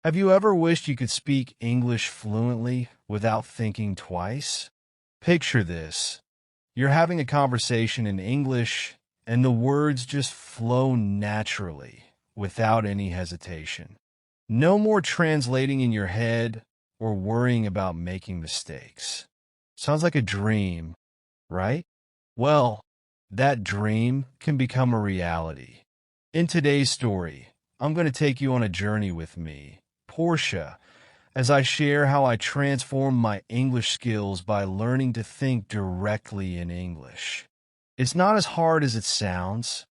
Have you ever wished you could speak English fluently without thinking twice? Picture this. You're having a conversation in English, and the words just flow naturally, without any hesitation. No more translating in your head or worrying about making mistakes. Sounds like a dream, right? Well, that dream can become a reality. In today's story, I'm going to take you on a journey with me, Portia, as I share how I transformed my English skills by learning to think directly in English. It's not as hard as it sounds.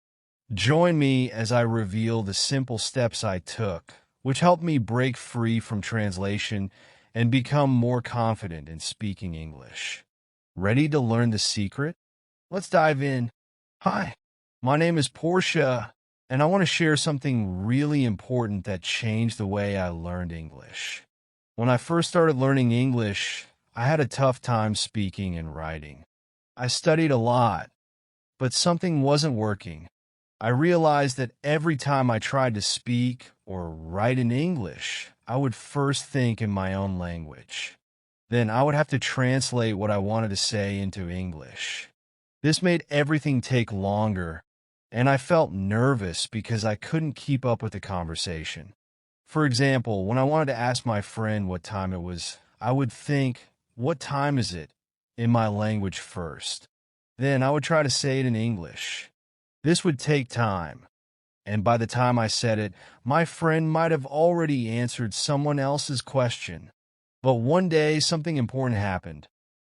Join me as I reveal the simple steps I took, which helped me break free from translation and become more confident in speaking English. Ready to learn the secret? Let's dive in. Hi, my name is Portia, and I want to share something really important that changed the way I learned English. When I first started learning English, I had a tough time speaking and writing. I studied a lot, but something wasn't working. I realized that every time I tried to speak or write in English, I would first think in my own language. Then I would have to translate what I wanted to say into English. This made everything take longer, and I felt nervous because I couldn't keep up with the conversation. For example, when I wanted to ask my friend what time it was, I would think, "What time is it?" in my language first. Then I would try to say it in English. This would take time, and by the time I said it, my friend might have already answered someone else's question. But one day, something important happened.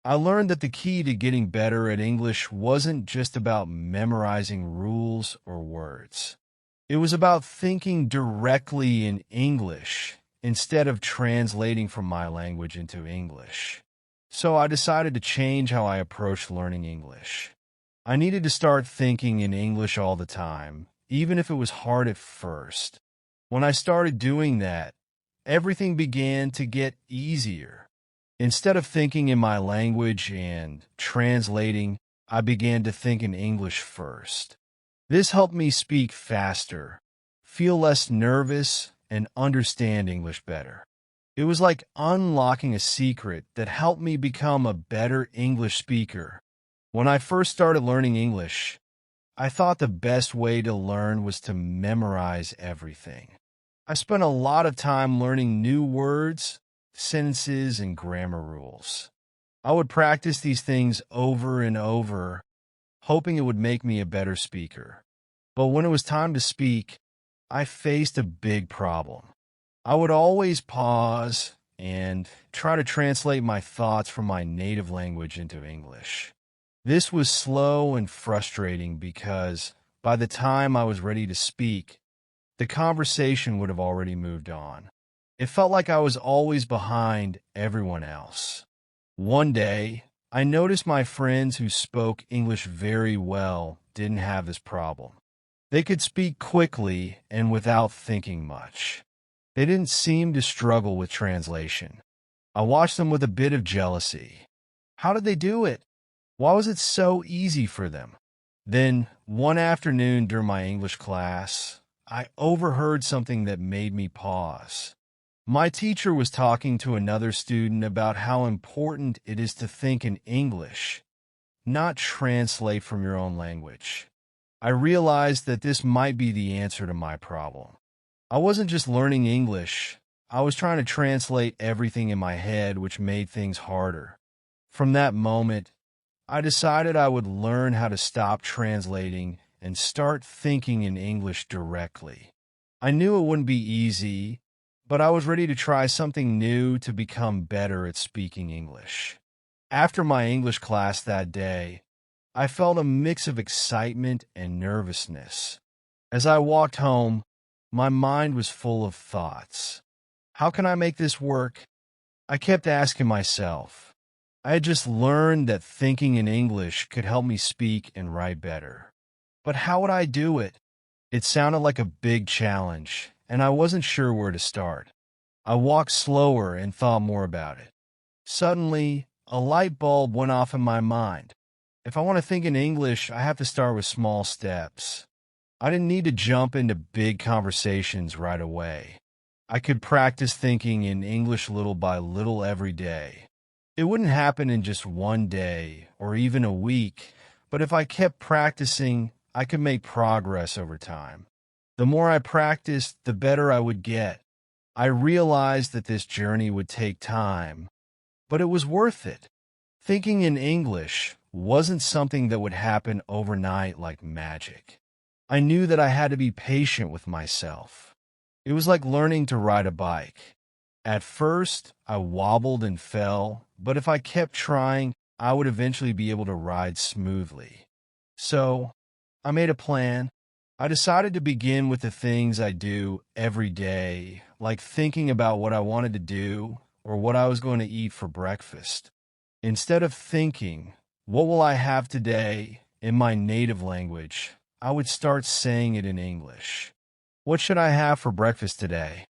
I learned that the key to getting better at English wasn't just about memorizing rules or words. It was about thinking directly in English instead of translating from my language into English. So I decided to change how I approached learning English. I needed to start thinking in English all the time, even if it was hard at first. When I started doing that, everything began to get easier. Instead of thinking in my language and translating, I began to think in English first. This helped me speak faster, feel less nervous, and understand English better. It was like unlocking a secret that helped me become a better English speaker. When I first started learning English, I thought the best way to learn was to memorize everything. I spent a lot of time learning new words, sentences, and grammar rules. I would practice these things over and over, hoping it would make me a better speaker. But when it was time to speak, I faced a big problem. I would always pause and try to translate my thoughts from my native language into English. This was slow and frustrating because by the time I was ready to speak, the conversation would have already moved on. It felt like I was always behind everyone else. One day, I noticed my friends who spoke English very well didn't have this problem. They could speak quickly and without thinking much. They didn't seem to struggle with translation. I watched them with a bit of jealousy. How did they do it? Why was it so easy for them? Then, one afternoon during my English class, I overheard something that made me pause. My teacher was talking to another student about how important it is to think in English, not translate from your own language. I realized that this might be the answer to my problem. I wasn't just learning English, I was trying to translate everything in my head, which made things harder. From that moment, I decided I would learn how to stop translating and start thinking in English directly. I knew it wouldn't be easy, but I was ready to try something new to become better at speaking English. After my English class that day, I felt a mix of excitement and nervousness. As I walked home, my mind was full of thoughts. How can I make this work? I kept asking myself. I had just learned that thinking in English could help me speak and write better. But how would I do it? It sounded like a big challenge, and I wasn't sure where to start. I walked slower and thought more about it. Suddenly, a light bulb went off in my mind. If I want to think in English, I have to start with small steps. I didn't need to jump into big conversations right away. I could practice thinking in English little by little every day. It wouldn't happen in just one day or even a week, but if I kept practicing, I could make progress over time. The more I practiced, the better I would get. I realized that this journey would take time, but it was worth it. Thinking in English wasn't something that would happen overnight like magic. I knew that I had to be patient with myself. It was like learning to ride a bike. At first, I wobbled and fell, but if I kept trying, I would eventually be able to ride smoothly. So, I made a plan. I decided to begin with the things I do every day, like thinking about what I wanted to do or what I was going to eat for breakfast. Instead of thinking, what will I have today in my native language, I would start saying it in English. What should I have for breakfast today?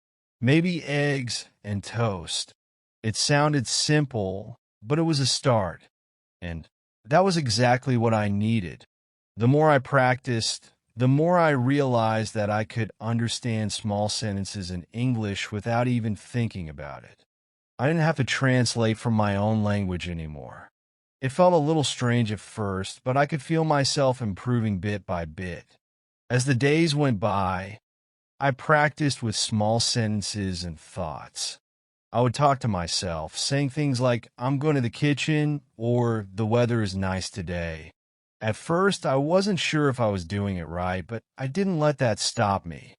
Maybe eggs and toast. It sounded simple, but it was a start. And that was exactly what I needed. The more I practiced, the more I realized that I could understand small sentences in English without even thinking about it. I didn't have to translate from my own language anymore. It felt a little strange at first, but I could feel myself improving bit by bit. As the days went by, I practiced with small sentences and thoughts. I would talk to myself, saying things like, I'm going to the kitchen, or the weather is nice today. At first, I wasn't sure if I was doing it right, but I didn't let that stop me.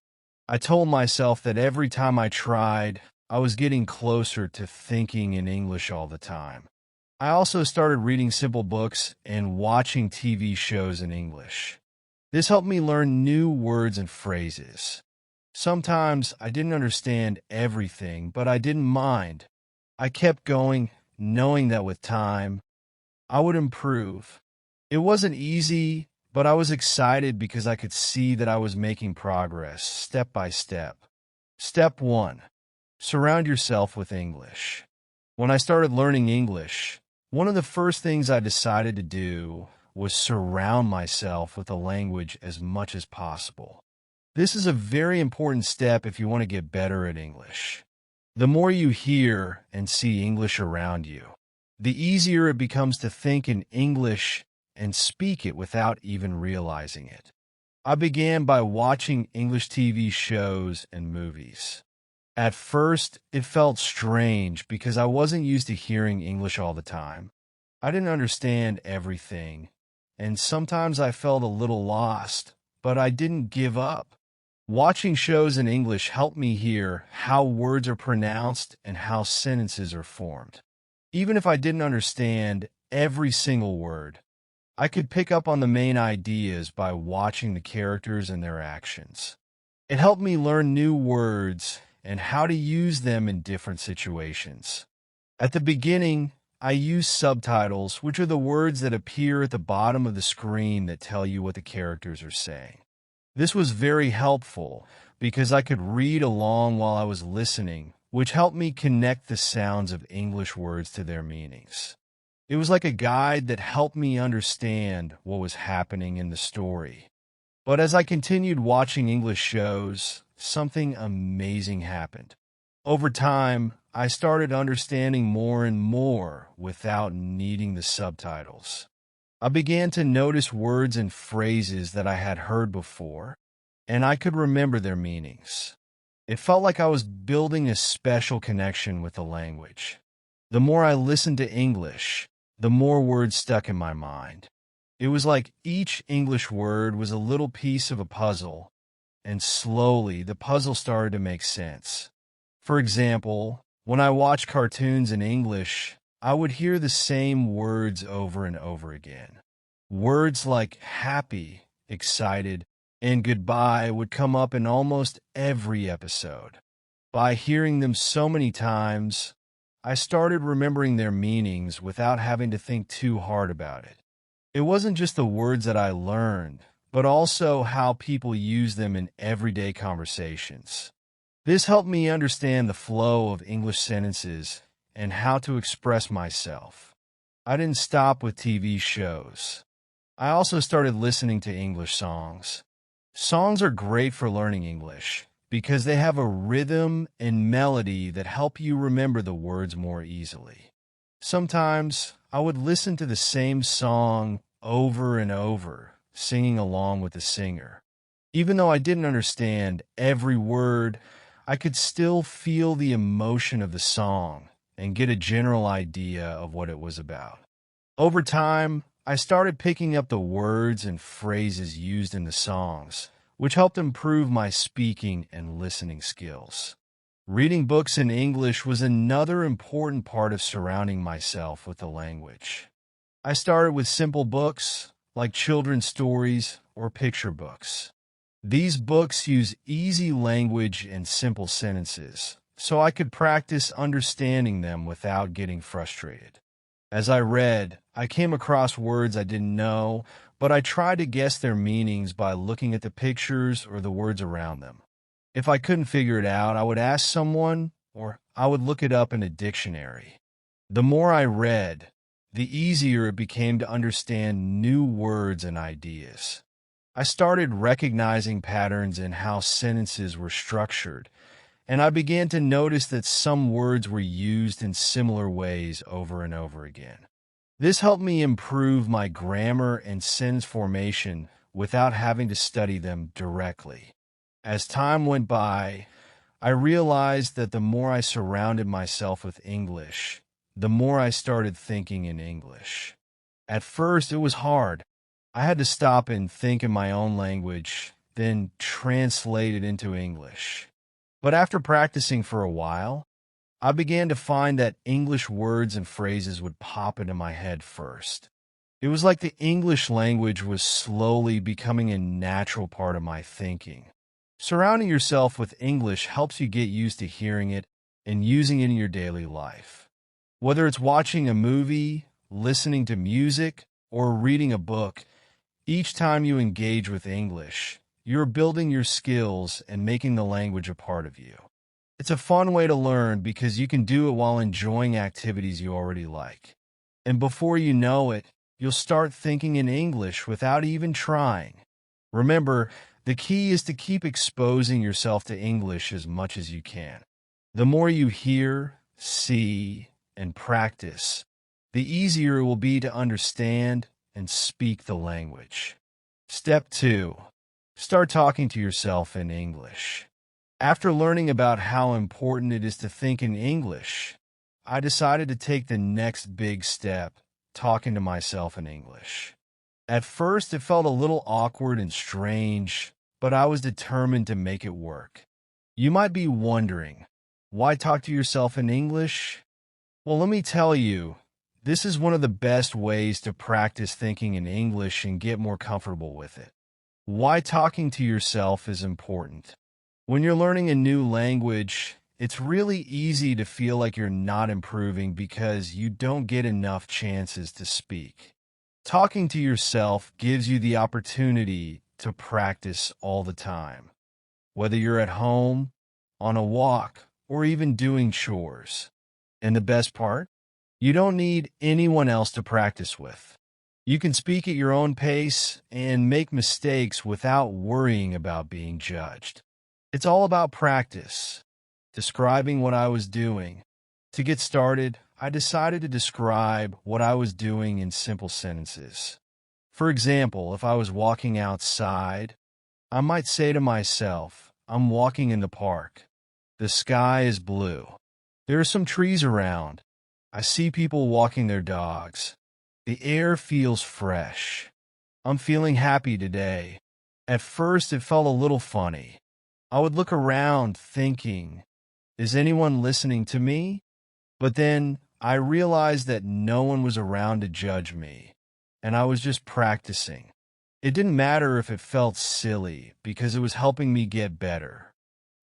I told myself that every time I tried, I was getting closer to thinking in English all the time. I also started reading simple books and watching TV shows in English. This helped me learn new words and phrases. Sometimes I didn't understand everything, but I didn't mind. I kept going, knowing that with time, I would improve. It wasn't easy, but I was excited because I could see that I was making progress, step by step. Step 1. Surround yourself with English. When I started learning English, one of the first things I decided to do was surround myself with a language as much as possible. This is a very important step if you want to get better at English. The more you hear and see English around you, the easier it becomes to think in English and speak it without even realizing it. I began by watching English TV shows and movies. At first, it felt strange because I wasn't used to hearing English all the time. I didn't understand everything, and sometimes I felt a little lost, but I didn't give up. Watching shows in English helped me hear how words are pronounced and how sentences are formed. Even if I didn't understand every single word, I could pick up on the main ideas by watching the characters and their actions. It helped me learn new words and how to use them in different situations. At the beginning, I used subtitles, which are the words that appear at the bottom of the screen that tell you what the characters are saying. This was very helpful because I could read along while I was listening, which helped me connect the sounds of English words to their meanings. It was like a guide that helped me understand what was happening in the story. But as I continued watching English shows, something amazing happened. Over time, I started understanding more and more without needing the subtitles. I began to notice words and phrases that I had heard before, and I could remember their meanings. It felt like I was building a special connection with the language. The more I listened to English, the more words stuck in my mind. It was like each English word was a little piece of a puzzle, and slowly the puzzle started to make sense. For example, when I watched cartoons in English, I would hear the same words over and over again. Words like happy, excited, and goodbye would come up in almost every episode. By hearing them so many times, I started remembering their meanings without having to think too hard about it. It wasn't just the words that I learned, but also how people use them in everyday conversations. This helped me understand the flow of English sentences and how to express myself. I didn't stop with TV shows. I also started listening to English songs. Songs are great for learning English, because they have a rhythm and melody that help you remember the words more easily. Sometimes I would listen to the same song over and over, singing along with the singer. Even though I didn't understand every word, I could still feel the emotion of the song and get a general idea of what it was about. Over time, I started picking up the words and phrases used in the songs, which helped improve my speaking and listening skills. Reading books in English was another important part of surrounding myself with the language. I started with simple books like children's stories or picture books. These books use easy language and simple sentences, so I could practice understanding them without getting frustrated. As I read, I came across words I didn't know, but I tried to guess their meanings by looking at the pictures or the words around them. If I couldn't figure it out, I would ask someone or I would look it up in a dictionary. The more I read, the easier it became to understand new words and ideas. I started recognizing patterns in how sentences were structured, and I began to notice that some words were used in similar ways over and over again. This helped me improve my grammar and sentence formation without having to study them directly. As time went by, I realized that the more I surrounded myself with English, the more I started thinking in English. At first, it was hard. I had to stop and think in my own language, then translate it into English. But after practicing for a while, I began to find that English words and phrases would pop into my head first. It was like the English language was slowly becoming a natural part of my thinking. Surrounding yourself with English helps you get used to hearing it and using it in your daily life. Whether it's watching a movie, listening to music, or reading a book, each time you engage with English, you're building your skills and making the language a part of you. It's a fun way to learn because you can do it while enjoying activities you already like. And before you know it, you'll start thinking in English without even trying. Remember, the key is to keep exposing yourself to English as much as you can. The more you hear, see, and practice, the easier it will be to understand and speak the language. Step 2. Start talking to yourself in English. After learning about how important it is to think in English, I decided to take the next big step, talking to myself in English. At first, it felt a little awkward and strange, but I was determined to make it work. You might be wondering, why talk to yourself in English? Well, let me tell you, this is one of the best ways to practice thinking in English and get more comfortable with it. Why talking to yourself is important. When you're learning a new language, it's really easy to feel like you're not improving because you don't get enough chances to speak. Talking to yourself gives you the opportunity to practice all the time, whether you're at home, on a walk, or even doing chores. And the best part? You don't need anyone else to practice with. You can speak at your own pace and make mistakes without worrying about being judged. It's all about practice, describing what I was doing. To get started, I decided to describe what I was doing in simple sentences. For example, if I was walking outside, I might say to myself, I'm walking in the park. The sky is blue. There are some trees around. I see people walking their dogs. The air feels fresh. I'm feeling happy today. At first, it felt a little funny. I would look around thinking, is anyone listening to me? But then I realized that no one was around to judge me, and I was just practicing. It didn't matter if it felt silly because it was helping me get better.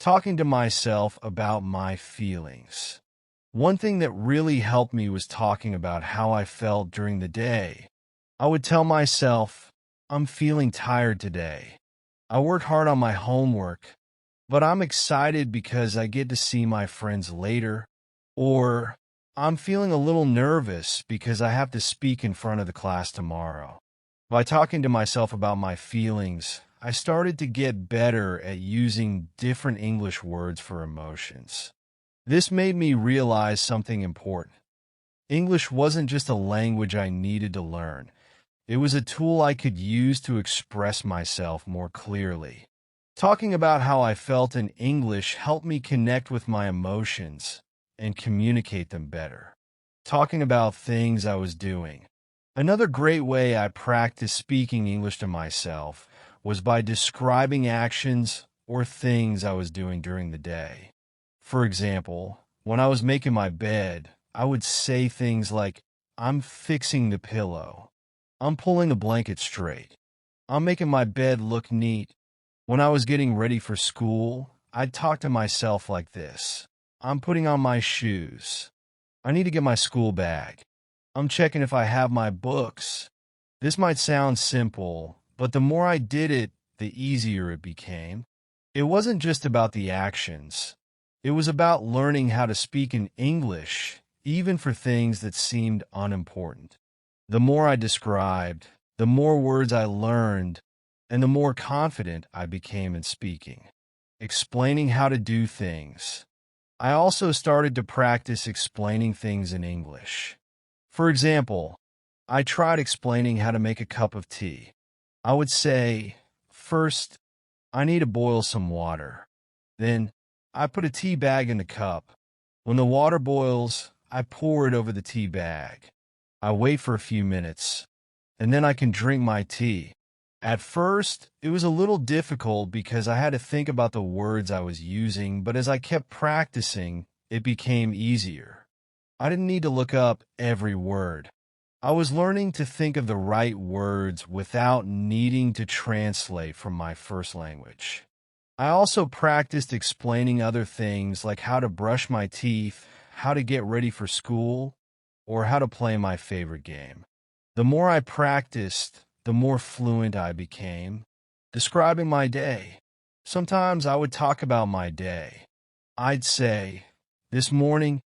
Talking to myself about my feelings. One thing that really helped me was talking about how I felt during the day. I would tell myself, I'm feeling tired today. I worked hard on my homework, but I'm excited because I get to see my friends later. Or, I'm feeling a little nervous because I have to speak in front of the class tomorrow. By talking to myself about my feelings, I started to get better at using different English words for emotions. This made me realize something important. English wasn't just a language I needed to learn. It was a tool I could use to express myself more clearly. Talking about how I felt in English helped me connect with my emotions and communicate them better. Talking about things I was doing. Another great way I practiced speaking English to myself was by describing actions or things I was doing during the day. For example, when I was making my bed, I would say things like, I'm fixing the pillow. I'm pulling the blanket straight. I'm making my bed look neat. When I was getting ready for school, I'd talk to myself like this. I'm putting on my shoes. I need to get my school bag. I'm checking if I have my books. This might sound simple, but the more I did it, the easier it became. It wasn't just about the actions. It was about learning how to speak in English, even for things that seemed unimportant. The more I described, the more words I learned, and the more confident I became in speaking. Explaining how to do things. I also started to practice explaining things in English. For example, I tried explaining how to make a cup of tea. I would say, first, I need to boil some water. Then, I put a tea bag in the cup. When the water boils, I pour it over the tea bag. I wait for a few minutes, and then I can drink my tea. At first, it was a little difficult because I had to think about the words I was using, but as I kept practicing, it became easier. I didn't need to look up every word. I was learning to think of the right words without needing to translate from my first language. I also practiced explaining other things like how to brush my teeth, how to get ready for school, or how to play my favorite game. The more I practiced, the more fluent I became. Describing my day. Sometimes I would talk about my day. I'd say, this morning,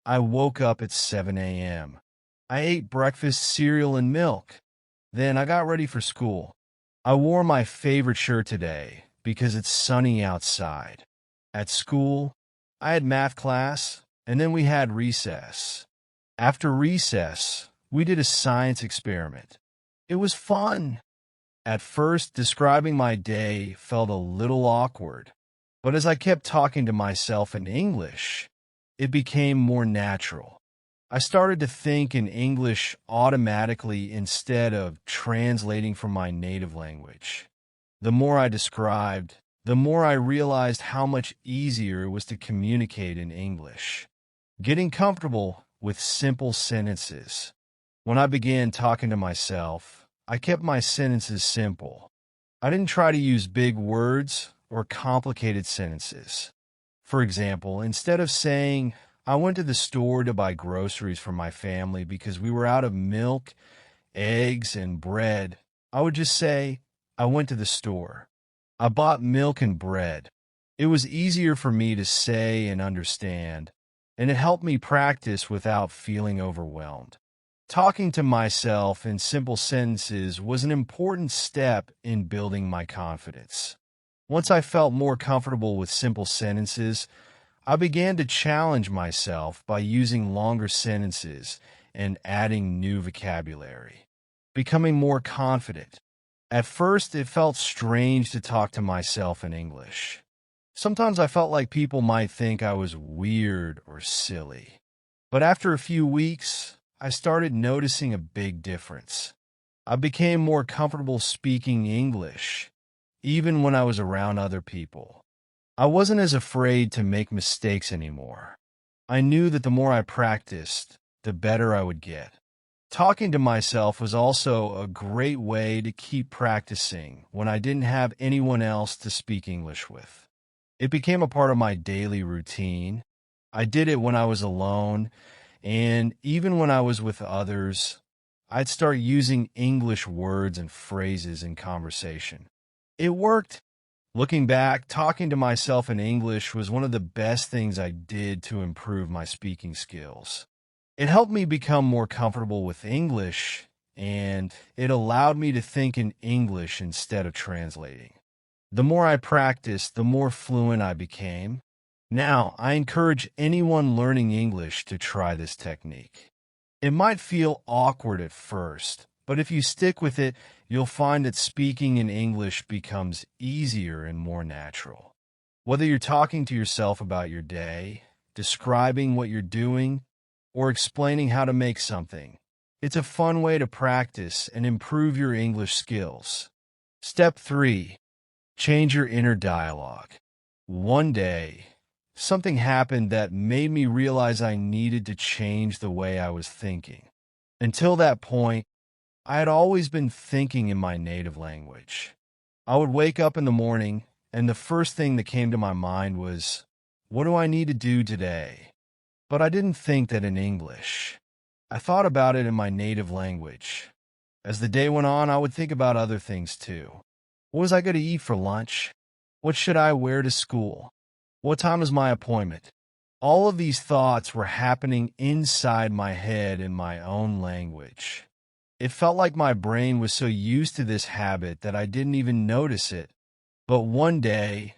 I woke up at 7 a.m. I ate breakfast, cereal, and milk. Then I got ready for school. I wore my favorite shirt today because it's sunny outside. At school, I had math class, and then we had recess. After recess, we did a science experiment. It was fun. At first, describing my day felt a little awkward, but as I kept talking to myself in English, it became more natural. I started to think in English automatically instead of translating from my native language. The more I described, the more I realized how much easier it was to communicate in English. Getting comfortable with simple sentences. When I began talking to myself, I kept my sentences simple. I didn't try to use big words or complicated sentences. For example, instead of saying, I went to the store to buy groceries for my family because we were out of milk, eggs, and bread, I would just say, I went to the store. I bought milk and bread. It was easier for me to say and understand, and it helped me practice without feeling overwhelmed. Talking to myself in simple sentences was an important step in building my confidence. Once I felt more comfortable with simple sentences, I began to challenge myself by using longer sentences and adding new vocabulary, becoming more confident. At first, it felt strange to talk to myself in English. Sometimes I felt like people might think I was weird or silly. But after a few weeks, I started noticing a big difference. I became more comfortable speaking English, even when I was around other people. I wasn't as afraid to make mistakes anymore. I knew that the more I practiced, the better I would get. Talking to myself was also a great way to keep practicing when I didn't have anyone else to speak English with. It became a part of my daily routine. I did it when I was alone, and even when I was with others, I'd start using English words and phrases in conversation. It worked. Looking back, talking to myself in English was one of the best things I did to improve my speaking skills. It helped me become more comfortable with English, and it allowed me to think in English instead of translating. The more I practiced, the more fluent I became. Now, I encourage anyone learning English to try this technique. It might feel awkward at first, but if you stick with it, you'll find that speaking in English becomes easier and more natural. Whether you're talking to yourself about your day, describing what you're doing, or explaining how to make something, it's a fun way to practice and improve your English skills. Step 3. Change your inner dialogue. One day, something happened that made me realize I needed to change the way I was thinking. Until that point, I had always been thinking in my native language. I would wake up in the morning, and the first thing that came to my mind was, what do I need to do today? But I didn't think that in English. I thought about it in my native language. As the day went on, I would think about other things too. What was I going to eat for lunch? What should I wear to school? What time is my appointment? All of these thoughts were happening inside my head in my own language. It felt like my brain was so used to this habit that I didn't even notice it. But one day,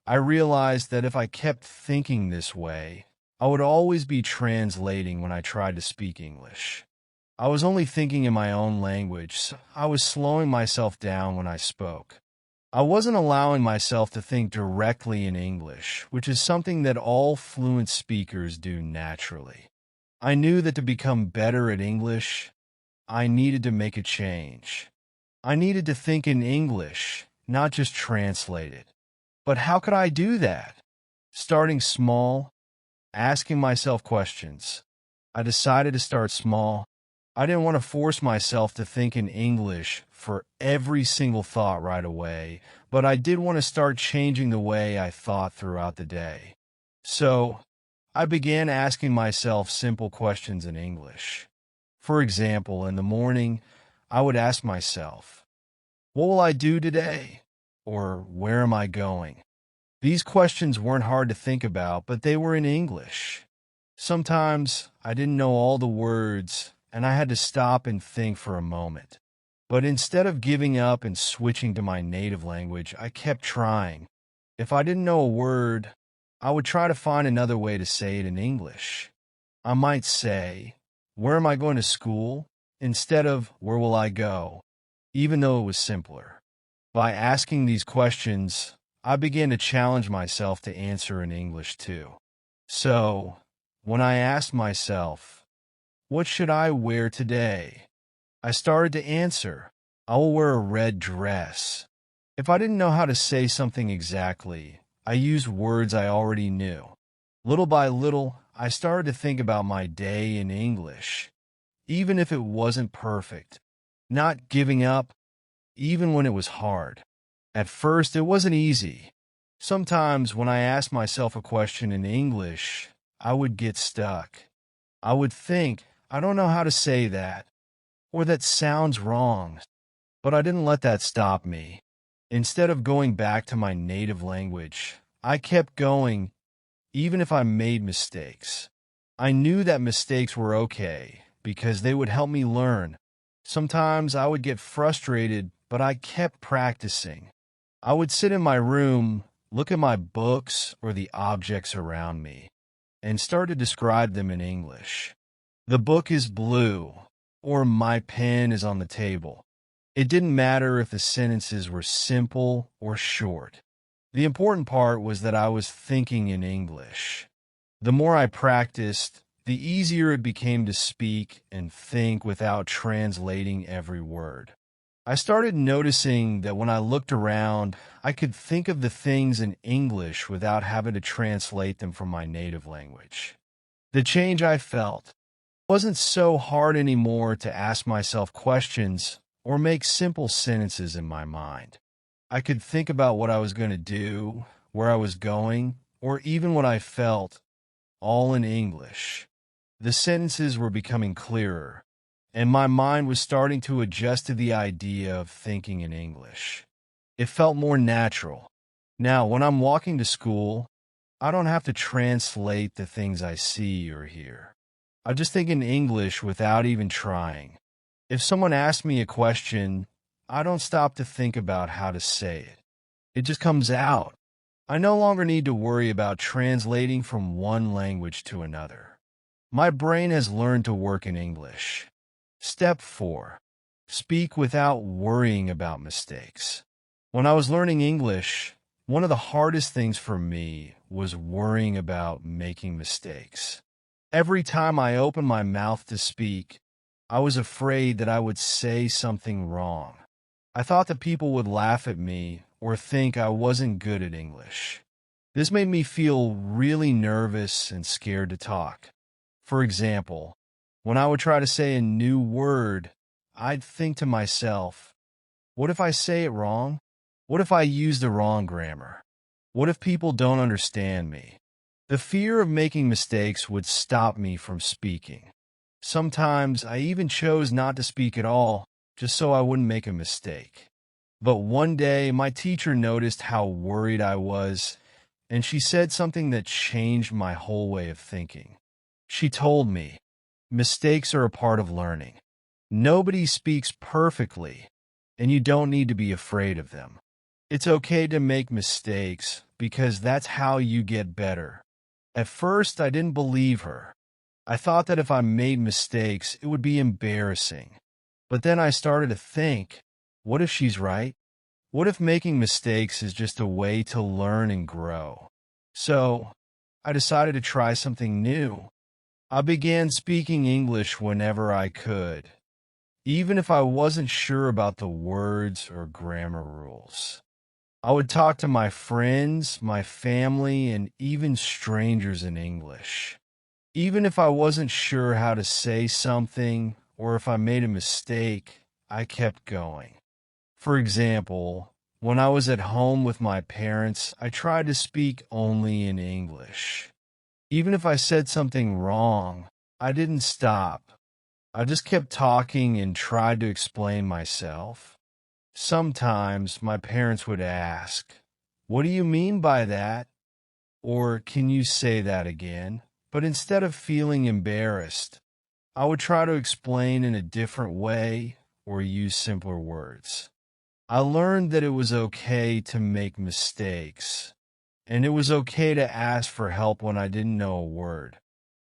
I realized that if I kept thinking this way, I would always be translating when I tried to speak English. I was only thinking in my own language, so I was slowing myself down when I spoke. I wasn't allowing myself to think directly in English, which is something that all fluent speakers do naturally. I knew that to become better at English, I needed to make a change. I needed to think in English, not just translate it. But how could I do that? Starting small, asking myself questions. I decided to start small. I didn't want to force myself to think in English for every single thought right away, but I did want to start changing the way I thought throughout the day. So, I began asking myself simple questions in English. For example, in the morning, I would ask myself, what will I do today? Or where am I going? These questions weren't hard to think about, but they were in English. Sometimes I didn't know all the words, and I had to stop and think for a moment. But instead of giving up and switching to my native language, I kept trying. If I didn't know a word, I would try to find another way to say it in English. I might say, where am I going to school? Instead of, where will I go? Even though it was simpler. By asking these questions, I began to challenge myself to answer in English too. So, when I asked myself, what should I wear today? I started to answer, I will wear a red dress. If I didn't know how to say something exactly, I used words I already knew. Little by little, I started to think about my day in English, even if it wasn't perfect, not giving up, even when it was hard. At first, it wasn't easy. Sometimes when I asked myself a question in English, I would get stuck. I would think, I don't know how to say that, or that sounds wrong. But I didn't let that stop me. Instead of going back to my native language, I kept going, even if I made mistakes. I knew that mistakes were okay, because they would help me learn. Sometimes I would get frustrated, but I kept practicing. I would sit in my room, look at my books or the objects around me, and start to describe them in English. The book is blue, or my pen is on the table. It didn't matter if the sentences were simple or short. The important part was that I was thinking in English. The more I practiced, the easier it became to speak and think without translating every word. I started noticing that when I looked around, I could think of the things in English without having to translate them from my native language. The change I felt wasn't so hard anymore to ask myself questions or make simple sentences in my mind. I could think about what I was going to do, where I was going, or even what I felt, all in English. The sentences were becoming clearer, and my mind was starting to adjust to the idea of thinking in English. It felt more natural. Now, when I'm walking to school, I don't have to translate the things I see or hear. I just think in English without even trying. If someone asks me a question, I don't stop to think about how to say it. It just comes out. I no longer need to worry about translating from one language to another. My brain has learned to work in English. Step 4. Speak without worrying about mistakes. When I was learning English, one of the hardest things for me was worrying about making mistakes. Every time I opened my mouth to speak, I was afraid that I would say something wrong. I thought that people would laugh at me or think I wasn't good at English. This made me feel really nervous and scared to talk. For example, when I would try to say a new word, I'd think to myself, what if I say it wrong? What if I use the wrong grammar? What if people don't understand me? The fear of making mistakes would stop me from speaking. Sometimes I even chose not to speak at all, just so I wouldn't make a mistake. But one day, my teacher noticed how worried I was, and she said something that changed my whole way of thinking. She told me, mistakes are a part of learning. Nobody speaks perfectly, and you don't need to be afraid of them. It's okay to make mistakes because that's how you get better. At first, I didn't believe her. I thought that if I made mistakes, it would be embarrassing. But then I started to think, what if she's right? What if making mistakes is just a way to learn and grow? So, I decided to try something new. I began speaking English whenever I could, even if I wasn't sure about the words or grammar rules. I would talk to my friends, my family, and even strangers in English. Even if I wasn't sure how to say something or if I made a mistake, I kept going. For example, when I was at home with my parents, I tried to speak only in English. Even if I said something wrong, I didn't stop. I just kept talking and tried to explain myself. Sometimes my parents would ask, "What do you mean by that?" Or, "Can you say that again?" But instead of feeling embarrassed, I would try to explain in a different way or use simpler words. I learned that it was okay to make mistakes, and it was okay to ask for help when I didn't know a word.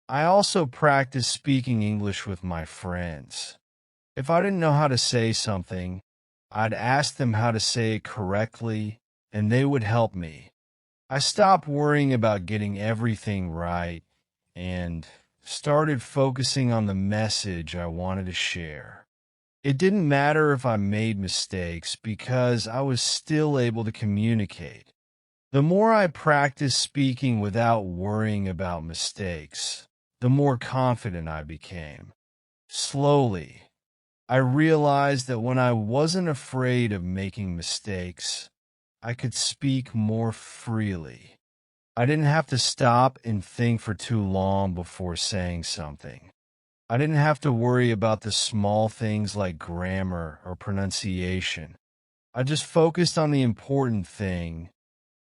I also practiced speaking English with my friends. If I didn't know how to say something, I'd ask them how to say it correctly, and they would help me. I stopped worrying about getting everything right and started focusing on the message I wanted to share. It didn't matter if I made mistakes because I was still able to communicate. The more I practiced speaking without worrying about mistakes, the more confident I became. Slowly, I realized that when I wasn't afraid of making mistakes, I could speak more freely. I didn't have to stop and think for too long before saying something. I didn't have to worry about the small things like grammar or pronunciation. I just focused on the important thing,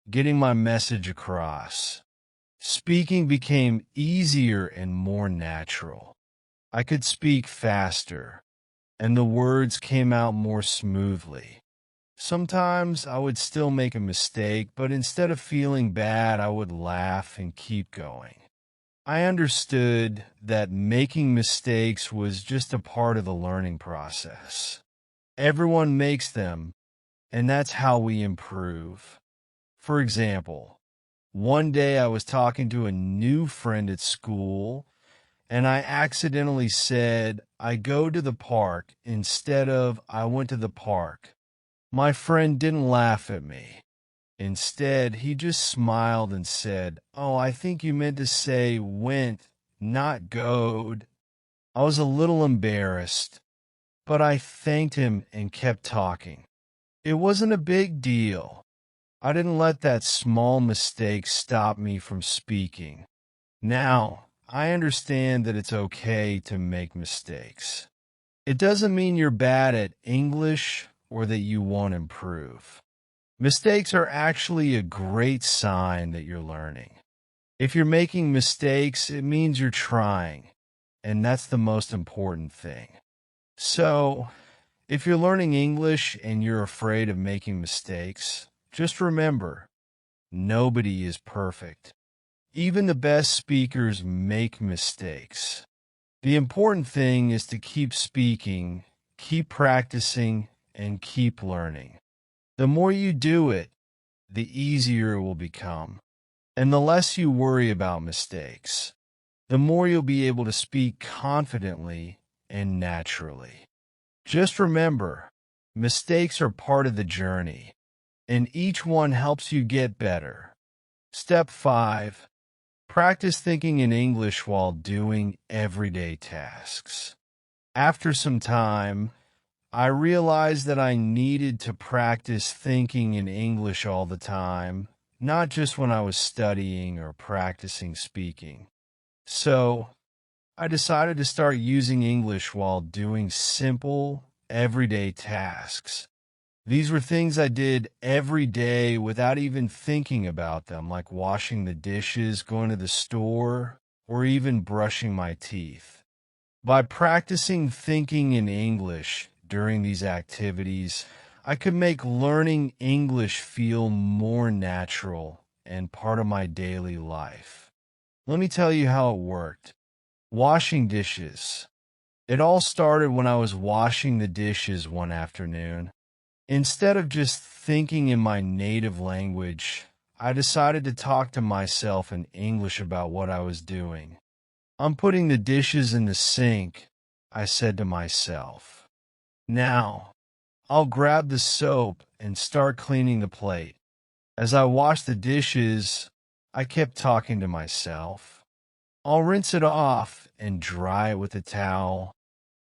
getting my message across. Speaking became easier and more natural. I could speak faster, and the words came out more smoothly. Sometimes I would still make a mistake, but instead of feeling bad, I would laugh and keep going. I understood that making mistakes was just a part of the learning process. Everyone makes them, and that's how we improve. For example, one day I was talking to a new friend at school, and I accidentally said, "I go to the park," instead of "I went to the park." My friend didn't laugh at me. Instead, he just smiled and said, "Oh, I think you meant to say went, not goed." I was a little embarrassed, but I thanked him and kept talking. It wasn't a big deal. I didn't let that small mistake stop me from speaking. Now, I understand that it's okay to make mistakes. It doesn't mean you're bad at English or that you won't improve. Mistakes are actually a great sign that you're learning. If you're making mistakes, it means you're trying, and that's the most important thing. So, if you're learning English and you're afraid of making mistakes, Just remember, nobody is perfect. Even the best speakers make mistakes. The important thing is to keep speaking, keep practicing, and keep learning. The more you do it, the easier it will become. And the less you worry about mistakes, the more you'll be able to speak confidently and naturally. Just remember, mistakes are part of the journey, and each one helps you get better. Step 5. Practice thinking in English while doing everyday tasks. After some time, I realized that I needed to practice thinking in English all the time, not just when I was studying or practicing speaking. So, I decided to start using English while doing simple, everyday tasks. These were things I did every day without even thinking about them, like washing the dishes, going to the store, or even brushing my teeth. By practicing thinking in English during these activities, I could make learning English feel more natural and part of my daily life. Let me tell you how it worked. Washing dishes. It all started when I was washing the dishes one afternoon. Instead of just thinking in my native language, I decided to talk to myself in English about what I was doing. "I'm putting the dishes in the sink," I said to myself. "Now, I'll grab the soap and start cleaning the plate." As I washed the dishes, I kept talking to myself. "I'll rinse it off and dry it with a towel."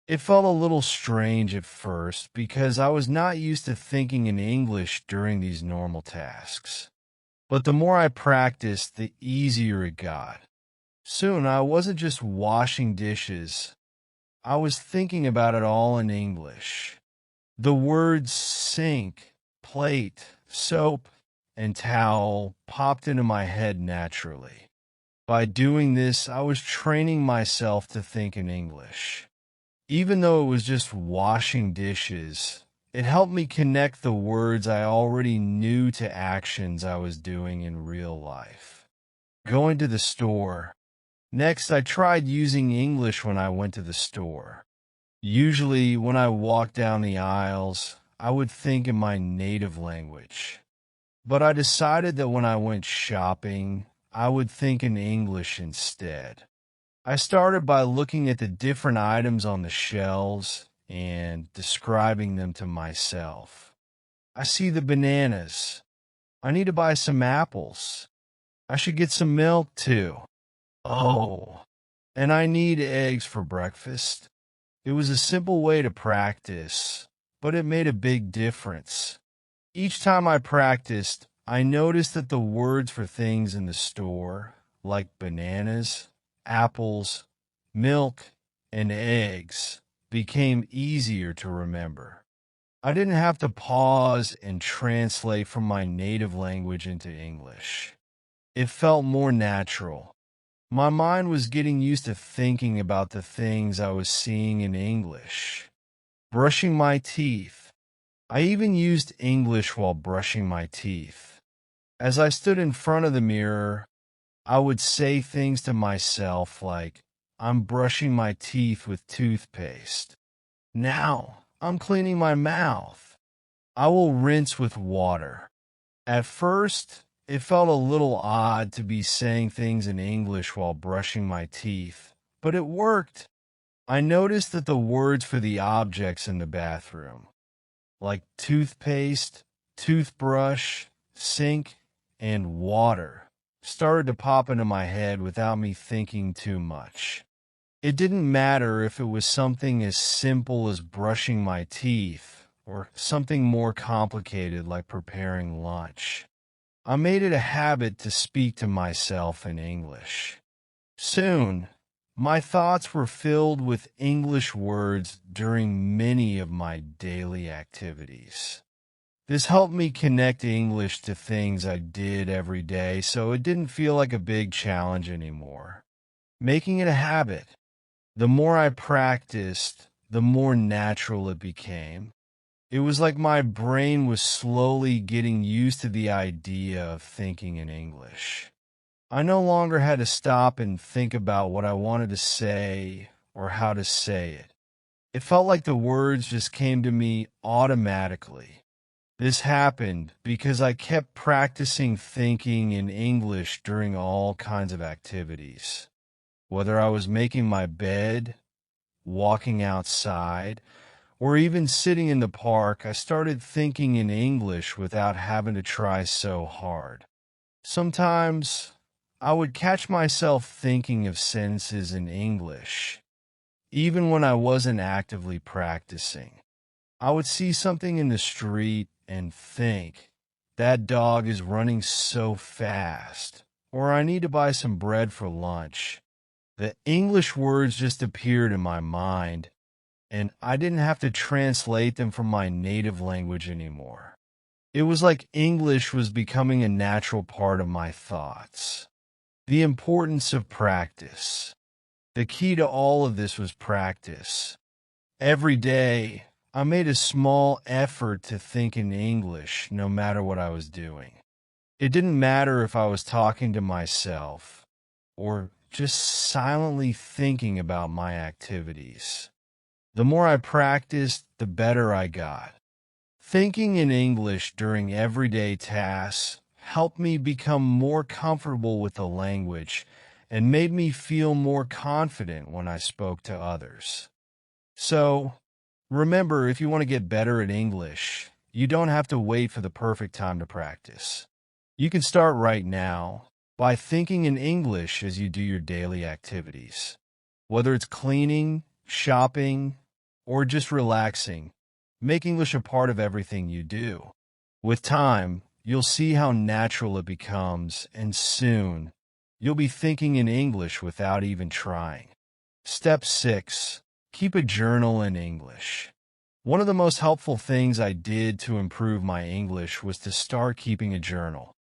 It felt a little strange at first because I was not used to thinking in English during these normal tasks. But the more I practiced, the easier it got. Soon I wasn't just washing dishes, I was thinking about it all in English. The words sink, plate, soap, and towel popped into my head naturally. By doing this, I was training myself to think in English. Even though it was just washing dishes, it helped me connect the words I already knew to actions I was doing in real life. Going to the store. Next, I tried using English when I went to the store. Usually, when I walked down the aisles, I would think in my native language. But I decided that when I went shopping, I would think in English instead. I started by looking at the different items on the shelves and describing them to myself. "I see the bananas. I need to buy some apples. I should get some milk too. Oh, and I need eggs for breakfast." It was a simple way to practice, but it made a big difference. Each time I practiced, I noticed that the words for things in the store, like bananas, apples, milk, and eggs, became easier to remember. I didn't have to pause and translate from my native language into English. It felt more natural. My mind was getting used to thinking about the things I was seeing in English. Brushing my teeth. I even used English while brushing my teeth. As I stood in front of the mirror, I would say things to myself like, "I'm brushing my teeth with toothpaste. Now, I'm cleaning my mouth. I will rinse with water." At first, it felt a little odd to be saying things in English while brushing my teeth, but it worked. I noticed that the words for the objects in the bathroom, like toothpaste, toothbrush, sink, and water, started to pop into my head without me thinking too much. It didn't matter if it was something as simple as brushing my teeth or something more complicated like preparing lunch. I made it a habit to speak to myself in English. Soon, my thoughts were filled with English words during many of my daily activities. This helped me connect English to things I did every day, so it didn't feel like a big challenge anymore. Making it a habit. The more I practiced, the more natural it became. It was like my brain was slowly getting used to the idea of thinking in English. I no longer had to stop and think about what I wanted to say or how to say it. It felt like the words just came to me automatically. This happened because I kept practicing thinking in English during all kinds of activities. Whether I was making my bed, walking outside, or even sitting in the park, I started thinking in English without having to try so hard. Sometimes I would catch myself thinking of sentences in English, even when I wasn't actively practicing. I would see something in the street and think, that dog is running so fast, or I need to buy some bread for lunch. The English words just appeared in my mind, and I didn't have to translate them from my native language anymore. It was like English was becoming a natural part of my thoughts. The importance of practice. The key to all of this was practice. Every day, I made a small effort to think in English no matter what I was doing. It didn't matter if I was talking to myself or just silently thinking about my activities. The more I practiced, the better I got. Thinking in English during everyday tasks helped me become more comfortable with the language and made me feel more confident when I spoke to others. So, remember, if you want to get better at English, you don't have to wait for the perfect time to practice. You can start right now by thinking in English as you do your daily activities. Whether it's cleaning, shopping, or just relaxing, make English a part of everything you do. With time, you'll see how natural it becomes, and soon, you'll be thinking in English without even trying. Step 6. Keep a journal in English. One of the most helpful things I did to improve my English was to start keeping a journal.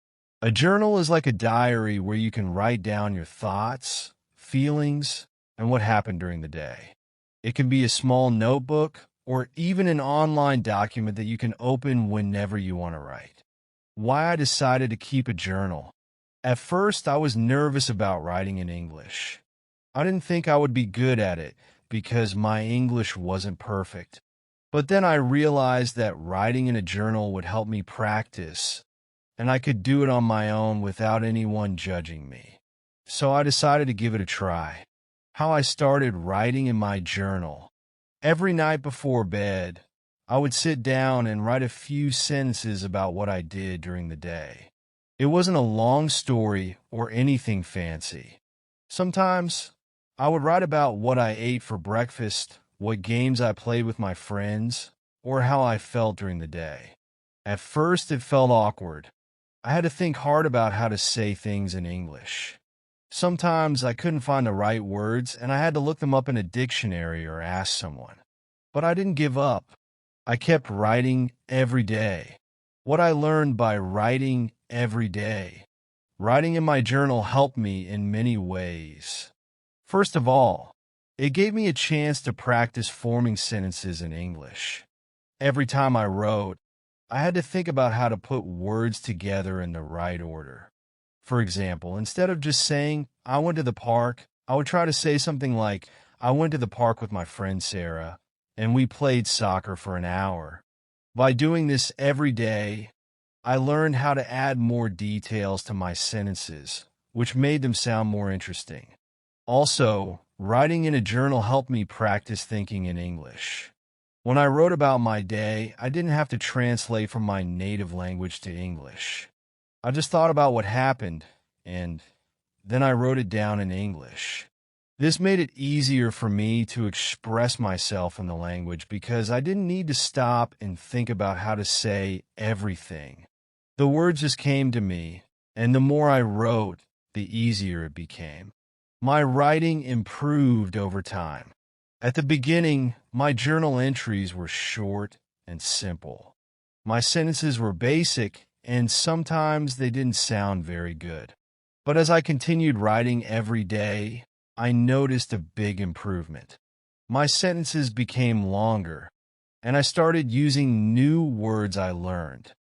A journal is like a diary where you can write down your thoughts, feelings, and what happened during the day. It can be a small notebook or even an online document that you can open whenever you want to write. Why I decided to keep a journal. At first, I was nervous about writing in English. I didn't think I would be good at it because my English wasn't perfect. But then I realized that writing in a journal would help me practice, and I could do it on my own without anyone judging me. So I decided to give it a try. How I started writing in my journal. Every night before bed, I would sit down and write a few sentences about what I did during the day. It wasn't a long story or anything fancy. Sometimes I would write about what I ate for breakfast, what games I played with my friends, or how I felt during the day. At first, it felt awkward. I had to think hard about how to say things in English. Sometimes I couldn't find the right words, and I had to look them up in a dictionary or ask someone. But I didn't give up. I kept writing every day. What I learned by writing every day. Writing in my journal helped me in many ways. First of all, it gave me a chance to practice forming sentences in English. Every time I wrote, I had to think about how to put words together in the right order. For example, instead of just saying, I went to the park, I would try to say something like, I went to the park with my friend Sarah, and we played soccer for an hour. By doing this every day, I learned how to add more details to my sentences, which made them sound more interesting. Also, writing in a journal helped me practice thinking in English. When I wrote about my day, I didn't have to translate from my native language to English. I just thought about what happened, and then I wrote it down in English. This made it easier for me to express myself in the language because I didn't need to stop and think about how to say everything. The words just came to me, and the more I wrote, the easier it became. My writing improved over time. At the beginning, my journal entries were short and simple. My sentences were basic, and sometimes they didn't sound very good. But as I continued writing every day, I noticed a big improvement. My sentences became longer, and I started using new words I learned.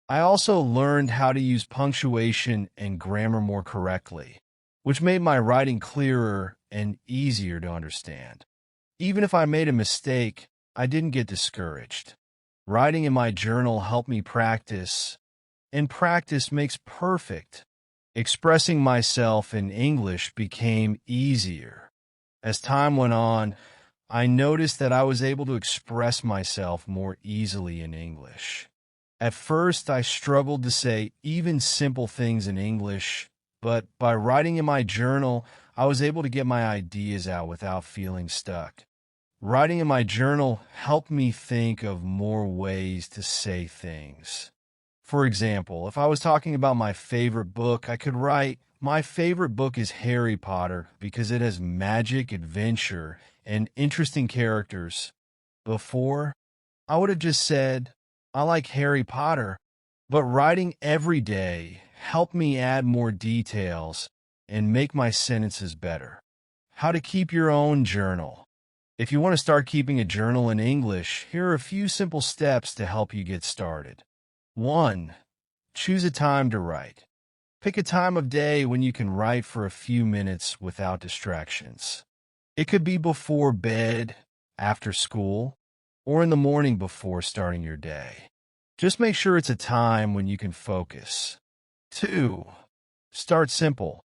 I also learned how to use punctuation and grammar more correctly, which made my writing clearer and easier to understand. Even if I made a mistake, I didn't get discouraged. Writing in my journal helped me practice, and practice makes perfect. Expressing myself in English became easier. As time went on, I noticed that I was able to express myself more easily in English. At first, I struggled to say even simple things in English, but by writing in my journal, I was able to get my ideas out without feeling stuck. Writing in my journal helped me think of more ways to say things. For example, if I was talking about my favorite book, I could write, "My favorite book is Harry Potter because it has magic, adventure, and interesting characters." Before, I would have just said, "I like Harry Potter," but writing every day helped me add more details and make my sentences better. How to keep your own journal. If you want to start keeping a journal in English, here are a few simple steps to help you get started. 1. Choose a time to write. Pick a time of day when you can write for a few minutes without distractions. It could be before bed, after school, or in the morning before starting your day. Just make sure it's a time when you can focus. 2. Start simple.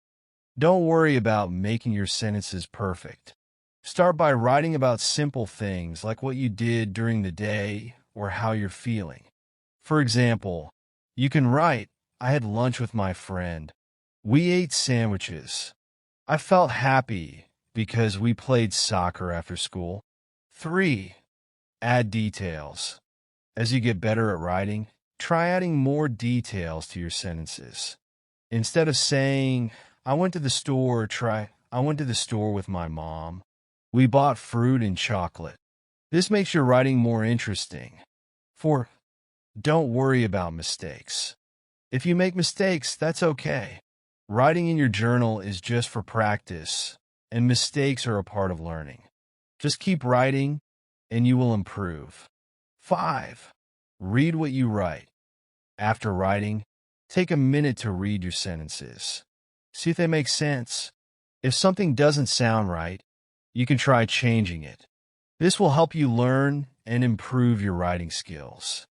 Don't worry about making your sentences perfect. Start by writing about simple things like what you did during the day or how you're feeling. For example, you can write, "I had lunch with my friend. We ate sandwiches. I felt happy because we played soccer after school." 3. Add details. As you get better at writing, try adding more details to your sentences. Instead of saying, "I went to the store," try, "I went to the store with my mom. We bought fruit and chocolate." This makes your writing more interesting. 4. Don't worry about mistakes. If you make mistakes, that's okay. Writing in your journal is just for practice, and mistakes are a part of learning. Just keep writing, and you will improve. 5. Read what you write. After writing, take a minute to read your sentences. See if they make sense. If something doesn't sound right, you can try changing it. This will help you learn and improve your writing skills.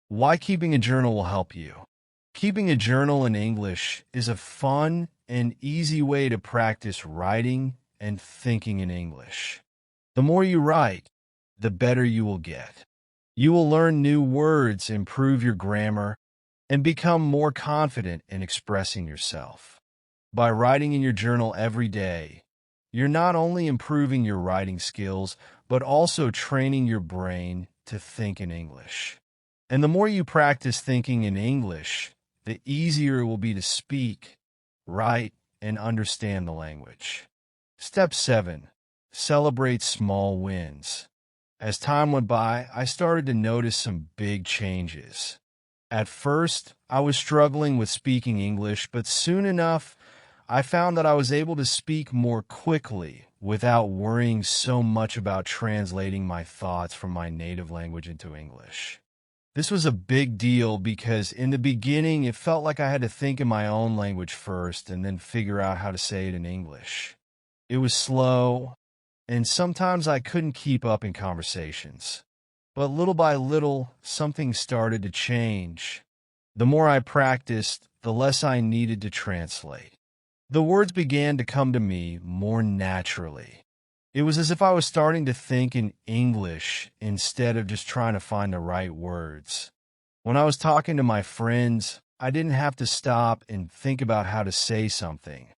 Why keeping a journal will help you. Keeping a journal in English is a fun and easy way to practice writing and thinking in English. The more you write, the better you will get. You will learn new words, improve your grammar, and become more confident in expressing yourself. By writing in your journal every day, you're not only improving your writing skills, but also training your brain to think in English. And the more you practice thinking in English, the easier it will be to speak, write, and understand the language. Step 7. Celebrate small wins. As time went by, I started to notice some big changes. At first, I was struggling with speaking English, but soon enough, I found that I was able to speak more quickly without worrying so much about translating my thoughts from my native language into English. This was a big deal because in the beginning, it felt like I had to think in my own language first and then figure out how to say it in English. It was slow, and sometimes I couldn't keep up in conversations. But little by little, something started to change. The more I practiced, the less I needed to translate. The words began to come to me more naturally. It was as if I was starting to think in English instead of just trying to find the right words. When I was talking to my friends, I didn't have to stop and think about how to say something.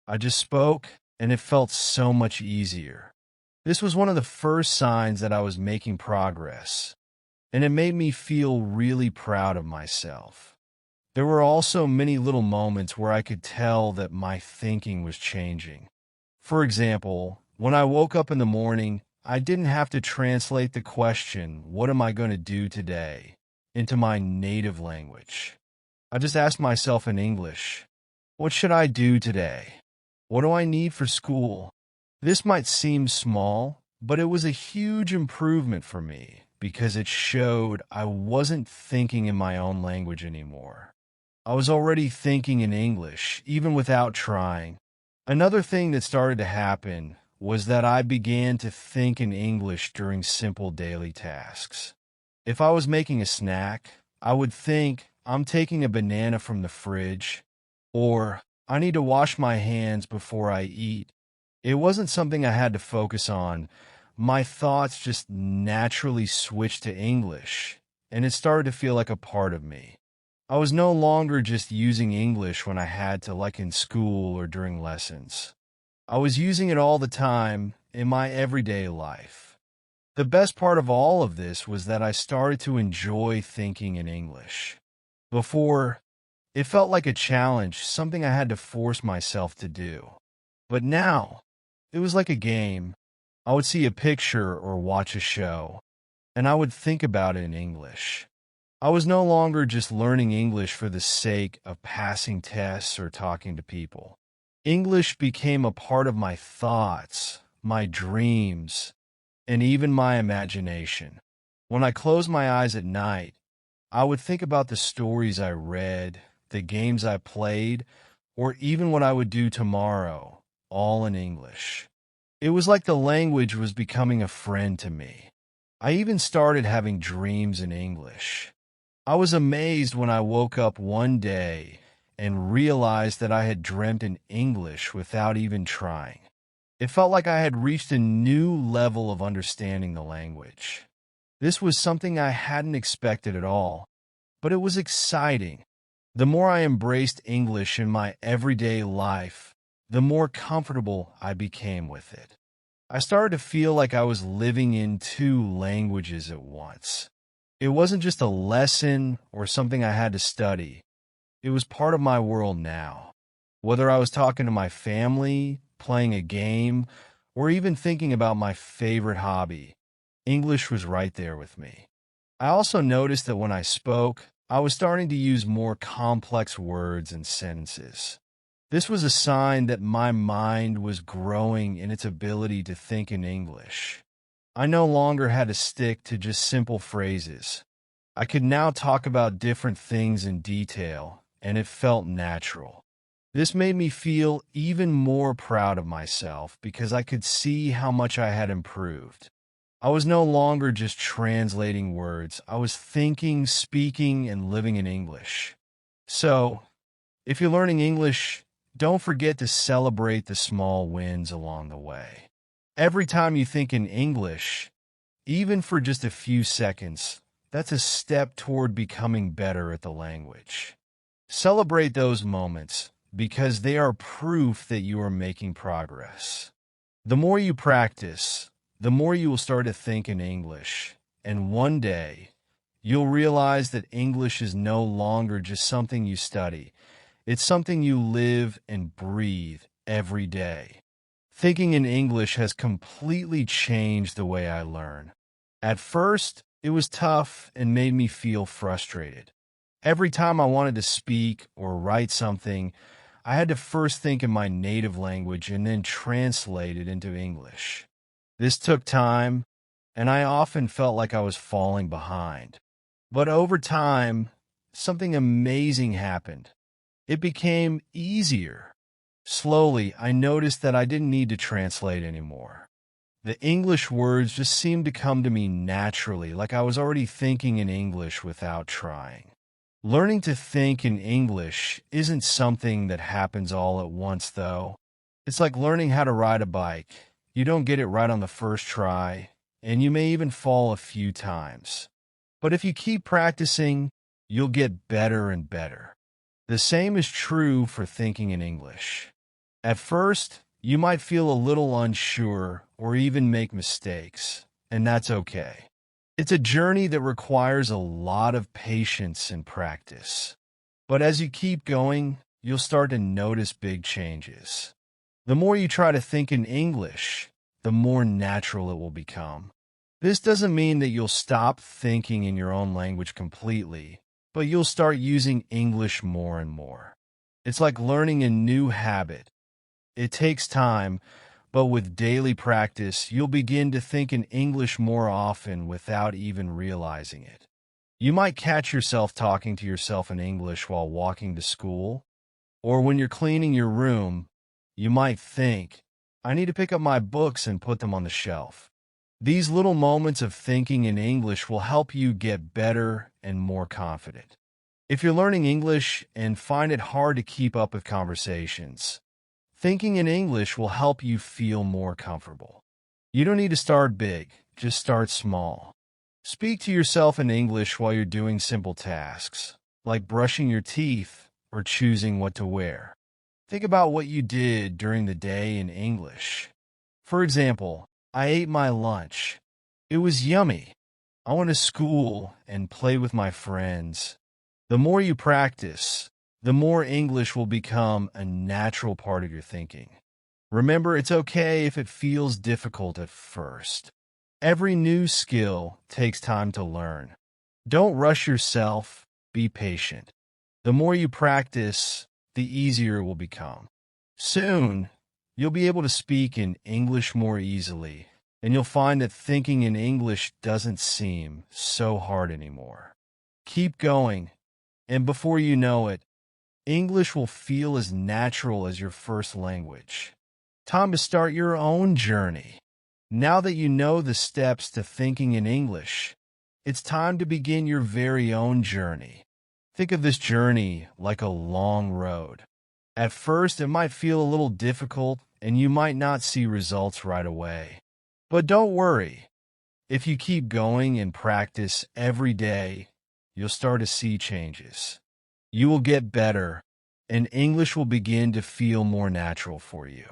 I just spoke, and it felt so much easier. This was one of the first signs that I was making progress, and it made me feel really proud of myself. There were also many little moments where I could tell that my thinking was changing. For example, when I woke up in the morning, I didn't have to translate the question, "What am I going to do today?" into my native language. I just asked myself in English, "What should I do today? What do I need for school?" This might seem small, but it was a huge improvement for me, because it showed I wasn't thinking in my own language anymore. I was already thinking in English, even without trying. Another thing that started to happen was that I began to think in English during simple daily tasks. If I was making a snack, I would think, I'm taking a banana from the fridge, or I need to wash my hands before I eat. It wasn't something I had to focus on. My thoughts just naturally switched to English, and it started to feel like a part of me. I was no longer just using English when I had to, like in school or during lessons. I was using it all the time in my everyday life. The best part of all of this was that I started to enjoy thinking in English. Before, it felt like a challenge, something I had to force myself to do. But now, it was like a game. I would see a picture or watch a show, and I would think about it in English. I was no longer just learning English for the sake of passing tests or talking to people. English became a part of my thoughts, my dreams, and even my imagination. When I closed my eyes at night, I would think about the stories I read, the games I played, or even what I would do tomorrow, all in English. It was like the language was becoming a friend to me. I even started having dreams in English. I was amazed when I woke up one day and realized that I had dreamt in English without even trying. It felt like I had reached a new level of understanding the language. This was something I hadn't expected at all, but it was exciting. The more I embraced English in my everyday life, the more comfortable I became with it. I started to feel like I was living in two languages at once. It wasn't just a lesson or something I had to study. It was part of my world now. Whether I was talking to my family, playing a game, or even thinking about my favorite hobby, English was right there with me. I also noticed that when I spoke, I was starting to use more complex words and sentences. This was a sign that my mind was growing in its ability to think in English. I no longer had to stick to just simple phrases. I could now talk about different things in detail, and it felt natural. This made me feel even more proud of myself because I could see how much I had improved. I was no longer just translating words. I was thinking, speaking, and living in English. So, if you're learning English, don't forget to celebrate the small wins along the way. Every time you think in English, even for just a few seconds, that's a step toward becoming better at the language. Celebrate those moments because they are proof that you are making progress. The more you practice, the more you will start to think in English, and one day, you'll realize that English is no longer just something you study. It's something you live and breathe every day. Thinking in English has completely changed the way I learn. At first, it was tough and made me feel frustrated. Every time I wanted to speak or write something, I had to first think in my native language and then translate it into English. This took time, and I often felt like I was falling behind. But over time, something amazing happened. It became easier. Slowly, I noticed that I didn't need to translate anymore. The English words just seemed to come to me naturally, like I was already thinking in English without trying. Learning to think in English isn't something that happens all at once, though. It's like learning how to ride a bike. You don't get it right on the first try, and you may even fall a few times. But if you keep practicing, you'll get better and better. The same is true for thinking in English. At first, you might feel a little unsure or even make mistakes, and that's okay. It's a journey that requires a lot of patience and practice. But as you keep going, you'll start to notice big changes. The more you try to think in English, the more natural it will become. This doesn't mean that you'll stop thinking in your own language completely, but you'll start using English more and more. It's like learning a new habit. It takes time, But with daily practice, you'll begin to think in English more often without even realizing it. You might catch yourself talking to yourself in English while walking to school, or when you're cleaning your room, you might think, I need to pick up my books and put them on the shelf. These little moments of thinking in English will help you get better and more confident. If you're learning English and find it hard to keep up with conversations, thinking in English will help you feel more comfortable. You don't need to start big, just start small. Speak to yourself in English while you're doing simple tasks, like brushing your teeth or choosing what to wear. Think about what you did during the day in English. For example, I ate my lunch. It was yummy. I went to school and played with my friends. The more you practice, the more English will become a natural part of your thinking. Remember, it's okay if it feels difficult at first. Every new skill takes time to learn. Don't rush yourself, be patient. The more you practice, the easier it will become. Soon, you'll be able to speak in English more easily, and you'll find that thinking in English doesn't seem so hard anymore. Keep going, and before you know it, English will feel as natural as your first language. Time to start your own journey. Now that you know the steps to thinking in English, it's time to begin your very own journey. Think of this journey like a long road. At first, it might feel a little difficult and you might not see results right away. But don't worry. If you keep going and practice every day, you'll start to see changes. You will get better, and English will begin to feel more natural for you.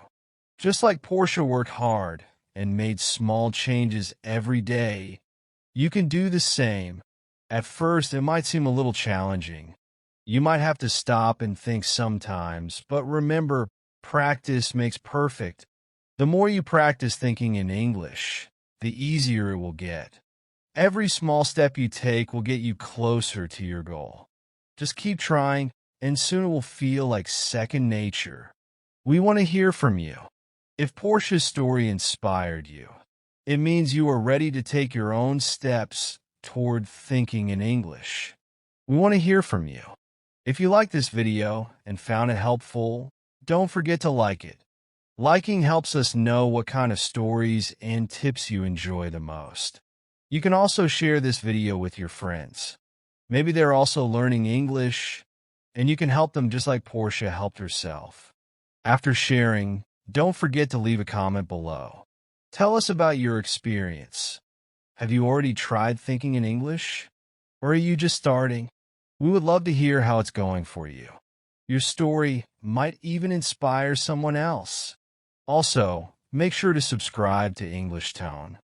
Just like Portia worked hard and made small changes every day, you can do the same. At first, it might seem a little challenging. You might have to stop and think sometimes, but remember, practice makes perfect. The more you practice thinking in English, the easier it will get. Every small step you take will get you closer to your goal. Just keep trying, and soon it will feel like second nature. We want to hear from you. If Portia's story inspired you, it means you are ready to take your own steps toward thinking in English. We want to hear from you. If you liked this video and found it helpful, don't forget to like it. Liking helps us know what kind of stories and tips you enjoy the most. You can also share this video with your friends. Maybe they're also learning English, and you can help them just like Portia helped herself. After sharing, don't forget to leave a comment below. Tell us about your experience. Have you already tried thinking in English? Or are you just starting? We would love to hear how it's going for you. Your story might even inspire someone else. Also, make sure to subscribe to English Tone.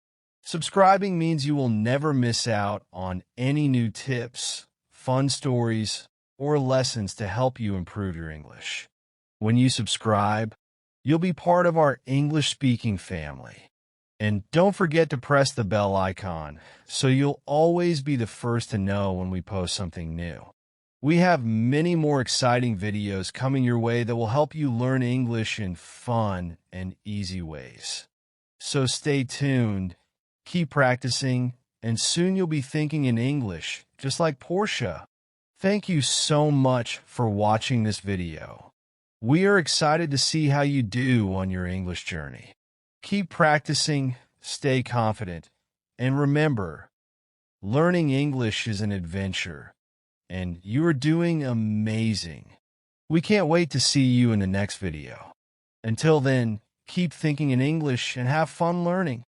Subscribing means you will never miss out on any new tips, fun stories, or lessons to help you improve your English. When you subscribe, you'll be part of our English-speaking family. And don't forget to press the bell icon so you'll always be the first to know when we post something new. We have many more exciting videos coming your way that will help you learn English in fun and easy ways. So stay tuned, keep practicing, and soon you'll be thinking in English, just like Portia. Thank you so much for watching this video. We are excited to see how you do on your English journey. Keep practicing, stay confident, and remember, learning English is an adventure, and you are doing amazing. We can't wait to see you in the next video. Until then, keep thinking in English and have fun learning.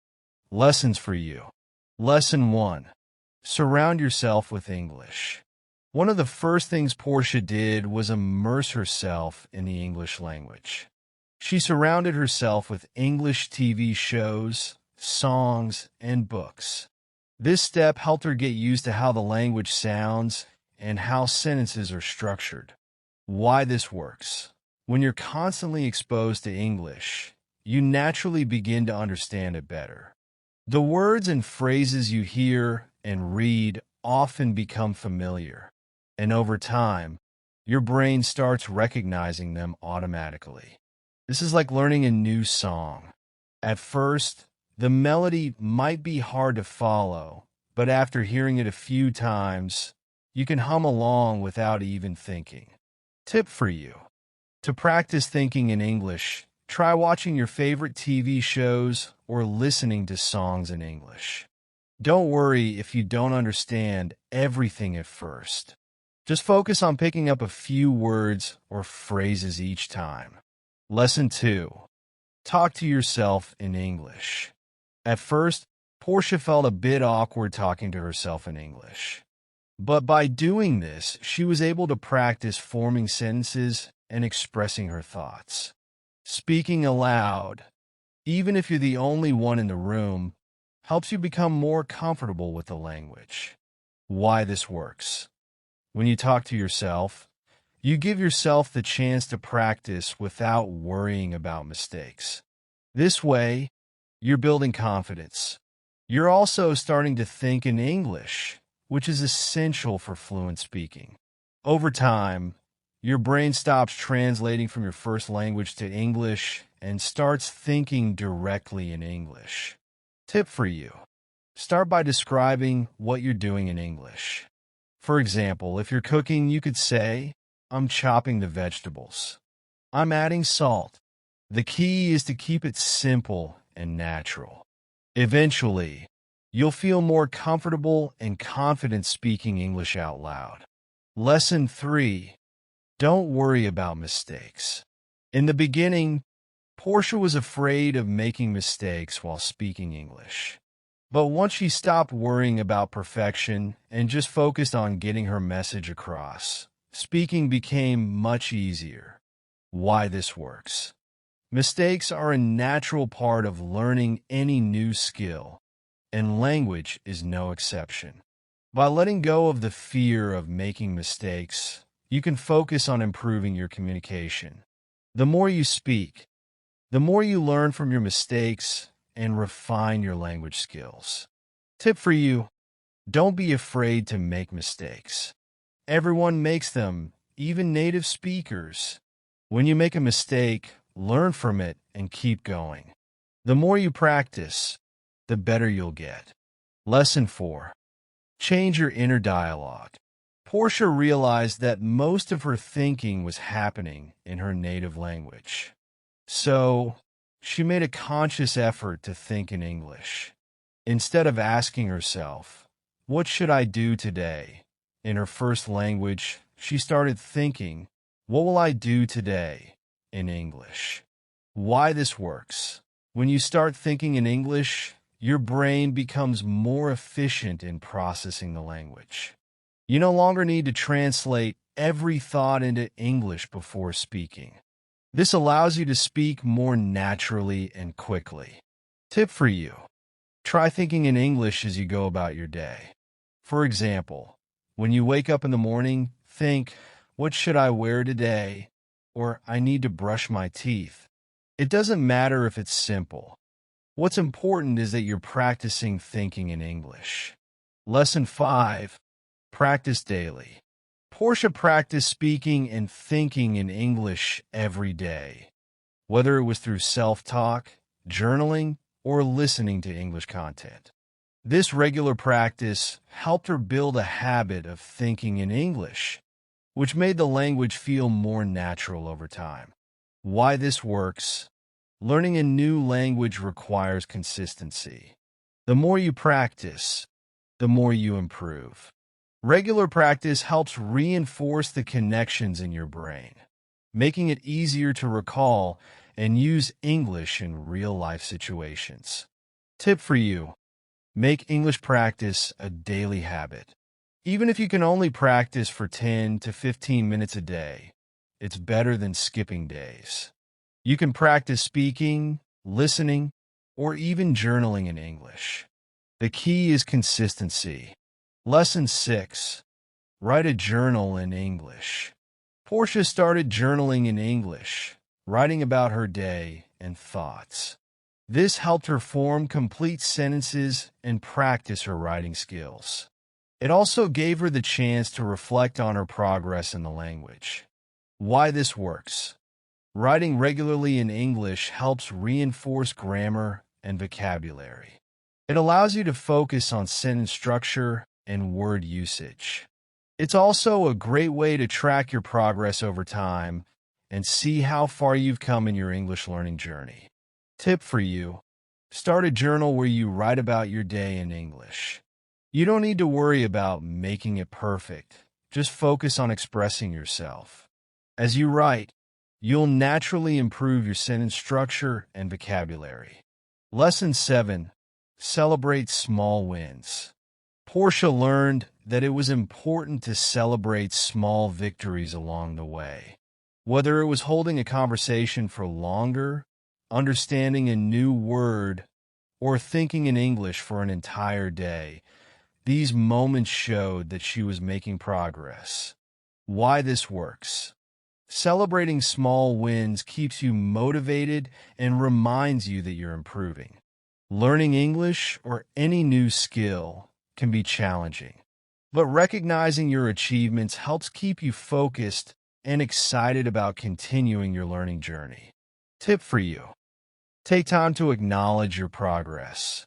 Lessons for you. Lesson 1. Surround yourself with English. One of the first things Portia did was immerse herself in the English language. She surrounded herself with English TV shows, songs, and books. This step helped her get used to how the language sounds and how sentences are structured. Why this works. When you're constantly exposed to English, you naturally begin to understand it better. The words and phrases you hear and read often become familiar, and over time, your brain starts recognizing them automatically. This is like learning a new song. At first, the melody might be hard to follow, but after hearing it a few times, you can hum along without even thinking. Tip for you. To practice thinking in English, try watching your favorite TV shows or listening to songs in English. Don't worry if you don't understand everything at first. Just focus on picking up a few words or phrases each time. Lesson 2. Talk to yourself in English. At first, Portia felt a bit awkward talking to herself in English. But by doing this, she was able to practice forming sentences and expressing her thoughts. Speaking aloud, even if you're the only one in the room, helps you become more comfortable with the language. Why this works. When you talk to yourself, you give yourself the chance to practice without worrying about mistakes. This way, you're building confidence. You're also starting to think in English, which is essential for fluent speaking. Over time, your brain stops translating from your first language to English and starts thinking directly in English. Tip for you. Start by describing what you're doing in English. For example, if you're cooking, you could say, I'm chopping the vegetables. I'm adding salt. The key is to keep it simple and natural. Eventually, you'll feel more comfortable and confident speaking English out loud. Lesson 3. Don't worry about mistakes. In the beginning, Portia was afraid of making mistakes while speaking English. But once she stopped worrying about perfection and just focused on getting her message across, speaking became much easier. Why this works. Mistakes are a natural part of learning any new skill, and language is no exception. By letting go of the fear of making mistakes, you can focus on improving your communication. The more you speak, the more you learn from your mistakes and refine your language skills. Tip for you, don't be afraid to make mistakes. Everyone makes them, even native speakers. When you make a mistake, learn from it and keep going. The more you practice, the better you'll get. Lesson 4. Change your inner dialogue. Portia realized that most of her thinking was happening in her native language. So, she made a conscious effort to think in English. Instead of asking herself, what should I do today? In her first language, she started thinking, what will I do today? In English. Why this works. When you start thinking in English, your brain becomes more efficient in processing the language. You no longer need to translate every thought into English before speaking. This allows you to speak more naturally and quickly. Tip for you. Try thinking in English as you go about your day. For example, when you wake up in the morning, think, what should I wear today? Or I need to brush my teeth. It doesn't matter if it's simple. What's important is that you're practicing thinking in English. Lesson 5. Practice daily. Portia practiced speaking and thinking in English every day, whether it was through self-talk, journaling, or listening to English content. This regular practice helped her build a habit of thinking in English, which made the language feel more natural over time. Why this works. Learning a new language requires consistency. The more you practice, the more you improve. Regular practice helps reinforce the connections in your brain, making it easier to recall and use English in real-life situations. Tip for you. Make English practice a daily habit. Even if you can only practice for 10 to 15 minutes a day, it's better than skipping days. You can practice speaking, listening, or even journaling in English. The key is consistency. Lesson 6. Write a journal in English. Portia started journaling in English, writing about her day and thoughts. This helped her form complete sentences and practice her writing skills. It also gave her the chance to reflect on her progress in the language. Why this works. Writing regularly in English helps reinforce grammar and vocabulary. It allows you to focus on sentence structure and word usage. It's also a great way to track your progress over time and see how far you've come in your English learning journey. Tip for you: start a journal where you write about your day in English. You don't need to worry about making it perfect. Just focus on expressing yourself. As you write, you'll naturally improve your sentence structure and vocabulary. Lesson 7. Celebrate small wins. Portia learned that it was important to celebrate small victories along the way. Whether it was holding a conversation for longer, understanding a new word, or thinking in English for an entire day, these moments showed that she was making progress. Why this works. Celebrating small wins keeps you motivated and reminds you that you're improving. Learning English or any new skill can be challenging, but recognizing your achievements helps keep you focused and excited about continuing your learning journey. Tip for you: take time to acknowledge your progress.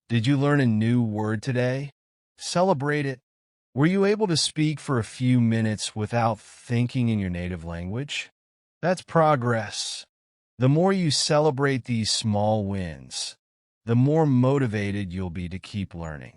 Did you learn a new word today? Celebrate it. Were you able to speak for a few minutes without thinking in your native language? That's progress. The more you celebrate these small wins, the more motivated you'll be to keep learning.